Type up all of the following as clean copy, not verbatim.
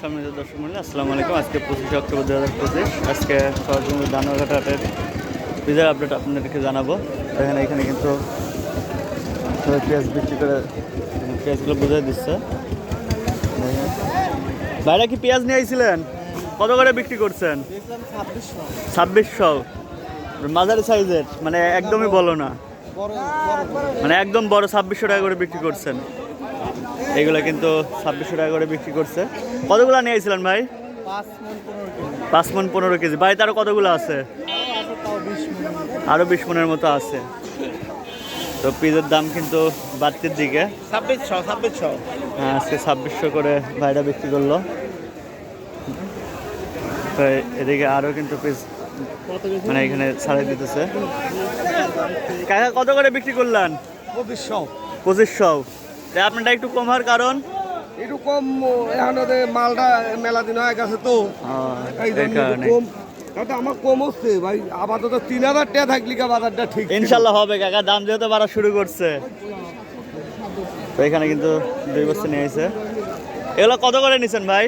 সম্মানিত দর্শক মন্ডলী, আসসালামু আলাইকুম। আজকে 25 অক্টোবর 2025। আজকে সরজমিন ধানবাঘাট হাটের বীজের আপডেট আপনাদেরকে জানাবো। এখানে কিন্তু সবাই পেঁয়াজ বিক্রি করে পেঁয়াজগুলো বুঝিয়ে দিচ্ছে। বাইরে কি পেঁয়াজ নিয়ে আইছিলেন? কত করে বিক্রি করছেন? 2600। মাঝারি সাইজের, মানে একদমই বলো না, মানে একদম বড় 2600 টাকা করে বিক্রি করছেন। এইগুলো কিন্তু 2600 টাকা করে বিক্রি করছে। কতগুলো নিয়ে আইছিলেন ভাই? 5 মণ 15 কেজি। বাড়িতে আরো কতগুলো আছে? আরো 20 মণের মতো আছে। তো পেঁয়াজের দাম কিন্তু বাড়তির দিকে। 2600 হ্যাঁ, আজকে 2600 করে ভাইরা বিক্রি করলো। তো এদিকে আরো কিন্তু পেঁয়াজ মানে এখানে ছাড়াই দিতেছে। কাকা কত করে বিক্রি করলেন? 2500। তাই আপনারটা একটু কম হওয়ার কারণ? একটু কম, এখন মালটা মেলা দিন হয়ে গেছে তো এই জন্য কম। তাতে আমার কম হচ্ছে ভাই, আপাতত 3000 টাকা থাকলে বাজারটা ঠিক ইনশাল্লাহ হবে কাকা, দাম যেহেতু বাড়া শুরু করছে। তো এখানে কিন্তু 2 বস্তা নিয়ে এসে। এগুলো কত করে নিছেন ভাই?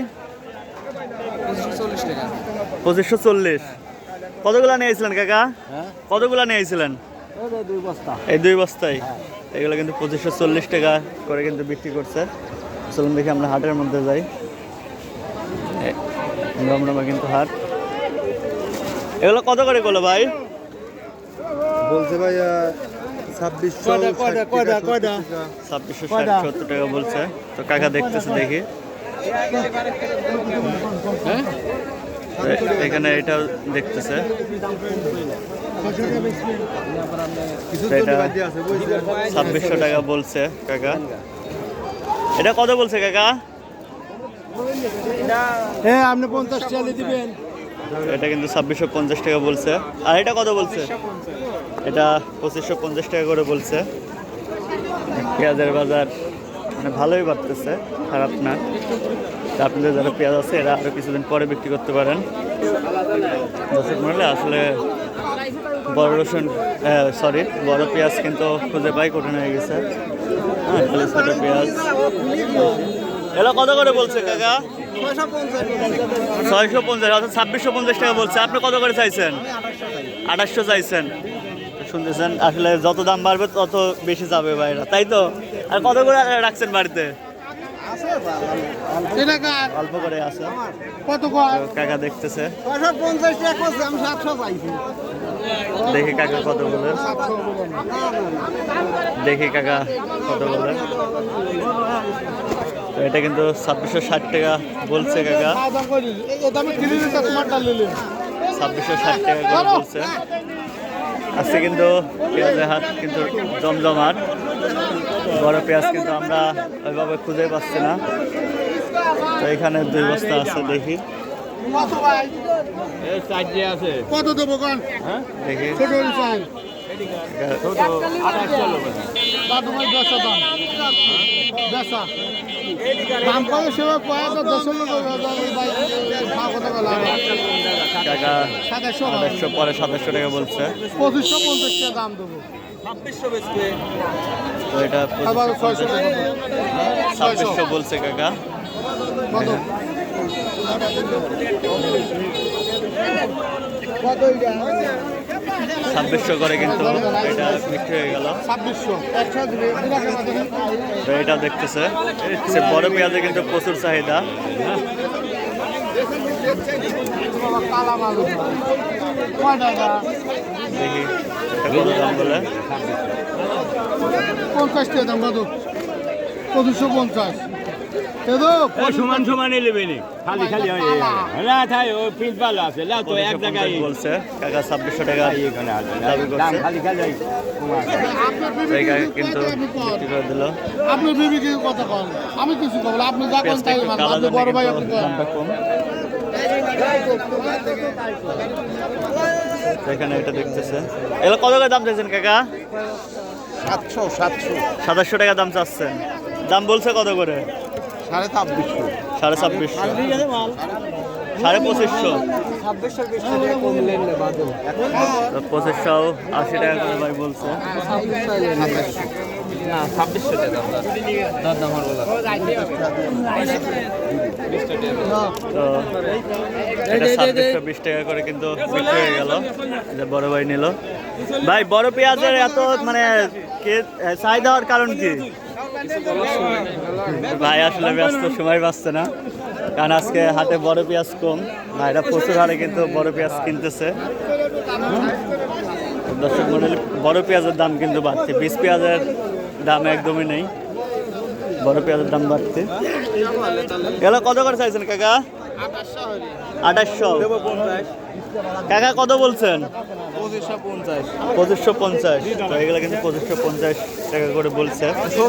2540 টাকা। 2540। কতগুলা নিয়ে আইছিলেন কাকা? কতগুলা নিয়ে আইছিলেন? এই 2 বস্তায়। এগুলো কিন্তু 2540 টাকা করে কিন্তু বিক্রি করছে। চলুন দেখি আমরা হাটের মধ্যে যাই। রমরমা কিন্তু হাট। এগুলো কত করে করলো ভাই? বলছে ভাই 2660-70 টাকা বলছে। তো কাকা দেখতেছে, দেখি। এখানে এটাও দেখতেছে। এটা 2600 টাকা বলছে কাকা। এটা কত বলছে কাকা? হ্যাঁ, আপনি 50 টাকা দিবেন। এটা কিন্তু 2650 টাকা বলছে। আর এটা কত বলছে? এটা 2550 টাকা করে বলছে। পেঁয়াজের বাজার মানে ভালোই বাড়তেছে, খারাপ না। আপনাদের যারা পেঁয়াজ আছে এরা আরও কিছুদিন পরে বিক্রি করতে পারেন। দর্শক মহলে আসলে বড় রসুন, বড় পেঁয়াজ কিন্তু খুঁজে পাই কঠিন হয়ে গেছে। হ্যাঁ, খালি ছোট পেঁয়াজ। এগুলো কত করে বলছে কাকা? 650, অর্থাৎ 2650 টাকা বলছে। আপনি কত করে চাইছেন? 2800 চাইছেন। শুনতেছেন, আসলে যত দাম বাড়বে তত বেশি যাবে বাইরা, তাই তো? আর কত করে রাখছেন বাড়িতে? অল্প করে আছে। কাকা দেখতেছে, দেখি কাকা কত বলে, দেখি কাকা কত বলে। তো এটা কিন্তু 2660 টাকা বলছে কাকা। 2660 টাকা করে বলছে। আজকে কিন্তু পেঁয়াজের হাট কিন্তু জমজমাট। বড় পেঁয়াজ কিন্তু আমরা ওইভাবে খুঁজে পাচ্ছি না। তো এখানে 2 বস্তা আছে, দেখি কত দেবো গান? দেখি। কাকা 2700, পরে 2700 টাকা বলছে। 2550 টাকা দাম দেবো। তো এটা 2600 বলছে কাকা। 2600 করে কিন্তু এটা বিক্রি হয়ে গেল। তো এটা দেখতেছে, বড় পেঁয়াজে কিন্তু প্রচুর চাহিদা। দেখি এটা কত দাম বলে। 50 টাকা দাম দাদু। 2550 সমান সমানই নেবে নি, খালি খালি না তাই ও পিস ভালো আছে লাও তো এক জায়গায় বলছে কাকা 2600 টাকা এখানে আছে দাবি করছে। খালি খালি এই কাকা কিন্তু বিক্রি করে দিল। আপনি বিবি কি কথা কন? আমি কিছু বলবো, আপনি যা কোন তাই মানবো। আপনি বড় ভাই, আপনি দামটা কম। এখানে এটা দেখতেছে। এগুলো কত করে দাম চাইছেন কাকা? 700 2700 টাকা দাম চাচ্ছেন। দাম বলছে কত করে? 2650 2650, 2500, 2580 টাকা করে ভাই বলছে। না 2600 টাকা দরদাম হল তো এটা 2620 টাকা করে কিন্তু বিক্রি হয়ে গেল, যে বড় ভাই নিল। ভাই বড় পেঁয়াজের এত মানে চাহিদা হওয়ার কারণ কি? ভাই আসলে ব্যস্ত, সময় পাচ্ছে না, কারণ আজকে হাটে বড় পেঁয়াজ কম, ভাইরা প্রচুর হারে কিন্তু বড় পেঁয়াজ কিনতেছে। দর্শক মন্ডলী, বড় পেঁয়াজের দাম কিন্তু বাড়ছে, বীজ পেঁয়াজের দাম একদমই নেই, বড় পেঁয়াজের দাম বাড়ছে। এগুলো কত করে চাইছেন কাকা? 2800। কাকা কত বলছেন? 2550। তো এগুলো কিন্তু 2550 টাকা করে বলছে। 2500।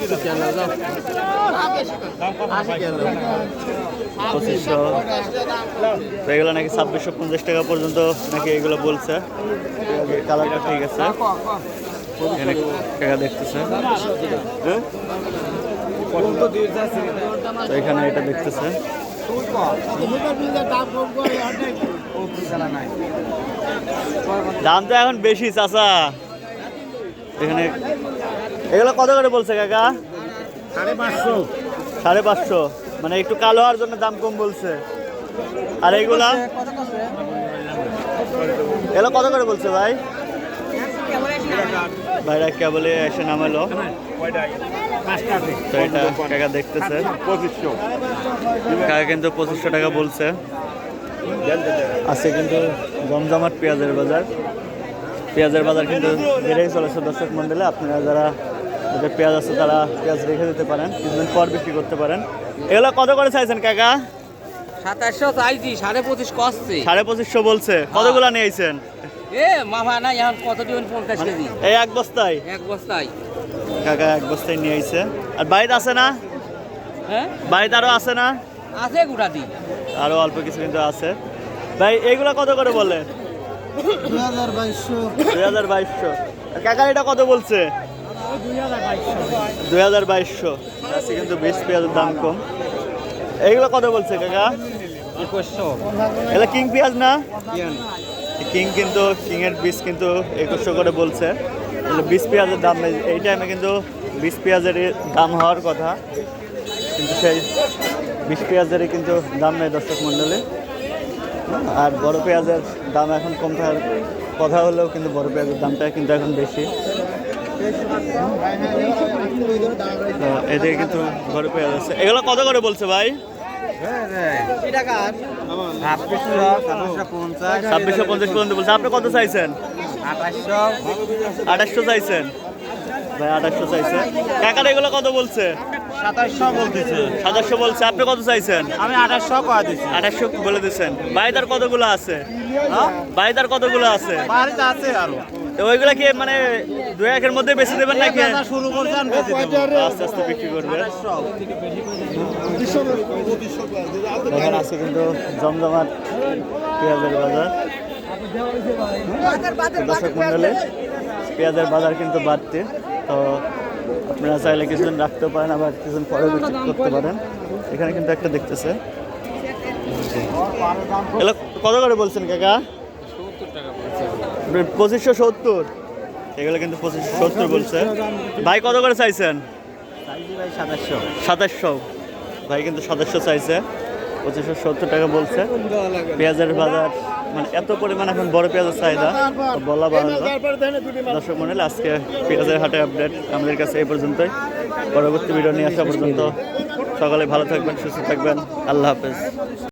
তো এগুলো নাকি 2650 টাকা পর্যন্ত নাকি এগুলো বলছে। কালারটা ঠিক আছে, এখানে টাকা দেখতেছে। তো এখানে এটা দেখতেছে। দাম তো এখন বেশি চাচা। এখানে এগুলো কত করে বলছে কাকা? 550। মানে একটু কালো হওয়ার জন্য দাম কম বলছে। আর এইগুলা এগুলো কত করে বলছে ভাই? ভাইরা কেবলে এসে নামালো। তো এটা টাকা দেখতেছে, কাকা কিন্তু 2500 টাকা বলছে। আজকে কিন্তু জমজমাট পেঁয়াজের বাজার, পেঁয়াজের বাজার কিন্তু বেড়েই চলেছে দর্শক মন্ডলে। আপনারা যারা যাদের পেঁয়াজ আছে তারা পেঁয়াজ রেখে দিতে পারেন, কিছুদিন পর বিক্রি করতে পারেন। এগুলো কত করে চাইছেন কাকা? 2700 চাইছি, 25.5 কষ্টে। 2500 বলছে। কতগুলা নিয়েছেন? মাফা না, এখন কত দিবেন? 50 কেজি। এই এক বস্তায়? এক বস্তায় কাকা এক বস্তায় নিয়ে আইছে। আর বাড়িতে আছে না? হ্যাঁ, বাড়িতে আরো আছে না? আছে গুড়াদি, আরো অল্প কিছু কিন্তু আছে। ভাই এইগুলা কত করে বলে? 2200। আর কাকা এটা কত বলছে? 2200। আজকে কিন্তু বেশ পেঁয়াজের দাম কম। এইগুলো কত বলছে কাকা? 2100। এগুলো কিং পেঁয়াজ না? কিং কিন্তু কিংয়ের বীজ কিন্তু 2100 করে বলছে। বীজ পেঁয়াজের দাম নেই এই টাইমে, কিন্তু বীজ পেঁয়াজের দাম হওয়ার কথা, কিন্তু সেই বীজ পেঁয়াজেরই কিন্তু দাম নেই দর্শক মণ্ডলী। আর বড় পেঁয়াজের দাম এখন কম থাকার কথা হলেও কিন্তু বড় পেঁয়াজের দামটা কিন্তু এখন বেশি। এদিকে কিন্তু বড় পেঁয়াজ আছে। এগুলো কত করে বলছে ভাই? 2650 পর্যন্ত বলছে। আপনি কত চাইছেন? 2800 চাইছেন ভাই, 2800 চাইছে। কাকার এগুলো কত বলছে? 2700 বলছে। আপনি কত চাইছেন? আমি 2800 কয়া দিছি। 2800 বলে দিচ্ছেন। বাড়িদার কতগুলো আছে? বাড়িদার কতগুলো আছে? বাড়িতে আছে আরো। তো ওইগুলা কি মানে 2-1 মধ্যে বেশি দেবেন নাকি? শুরু করছেন, বেশি দেব। আস্তে আস্তে বিক্রি করবে। এখন আছে কিন্তু জমজমাট পেঁয়াজের বাজার। দর্শক মন্ডলী, পেঁয়াজের বাজার কিন্তু বাড়তে, তো আপনারা চাইলে কিছুদিন রাখতেও পারেন, আবার কিছুদিন পরে বিক্রি করতে পারেন। এখানে কিন্তু একটা দেখতেছে। এগুলো কত করে বলছেন কাকা? 2570। এগুলো কিন্তু 2570 বলছে। ভাই কত করে চাইছেন? 2700। ভাই কিন্তু 2700 চাইছে, 2570 টাকা বলছে। পেঁয়াজের বাজার মানে এত পরিমাণ এখন বড় পেঁয়াজের চাহিদা বলা বাহুল্য। দর্শক মণ্ডলী, আজকে পেঁয়াজের হাটে আপডেট আমাদের কাছে এই পর্যন্তই। পরবর্তী ভিডিও নিয়ে আসা পর্যন্ত সকলে ভালো থাকবেন, সুস্থ থাকবেন। আল্লাহ হাফেজ।